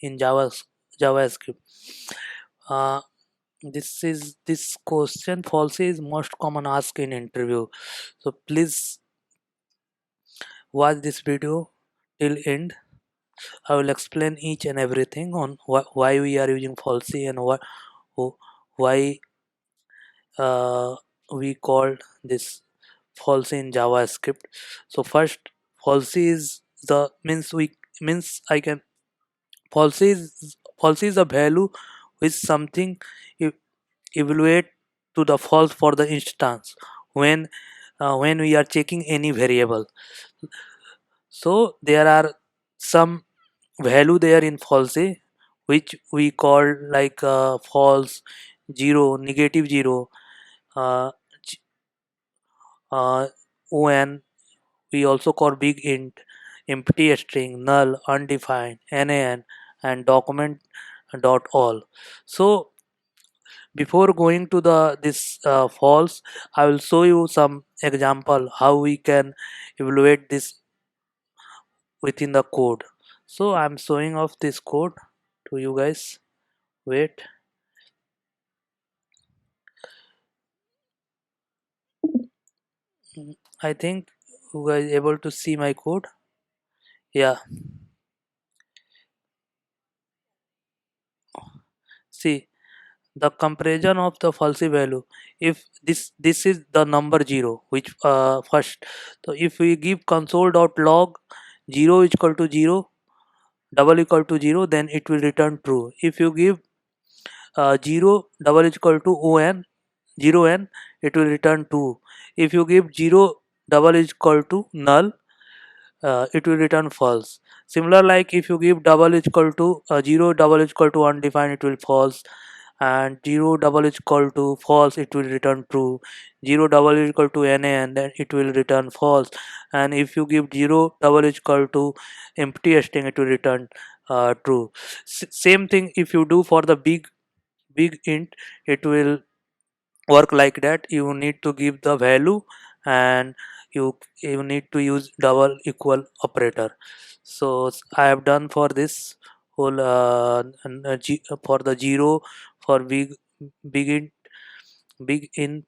in JavaScript. Uh, this question falsely is most common asked in interview. So please watch this video till end. I will explain each and everything on why we are using falsy and why we called this falsy in JavaScript. So first, falsy is the means I can falsy is a value which something e- evaluate to the false for the instance when we are checking any variable. So there are some value there in falsy which we call like false, zero, negative zero, uh, uh, on. We also call big int, empty string, null, undefined, nan, and document dot all. So before going to the this false, I will show you some example how we can evaluate this within the code. So I'm showing off this code to you guys. Wait. I think you guys able to see my code. Yeah, see the comparison of the falsy value. If this is the number 0 which first, so if we give console.log 0 is equal to 0, double equal to 0, then it will return true. If you give 0 double is equal to on 0n, it will return 2. If you give 0 double is equal to null, it will return false. Similar, like if you give double is equal to 0 double is equal to undefined, it will false, and 0 double is equal to false, it will return true. 0 double is equal to na, and then it will return false. And if you give 0 double is equal to empty string, it will return true. Same thing if you do for the big int, it will work like that. You need to give the value, and you need to use double equal operator. So I have done for this whole for the 0, for big int, big int,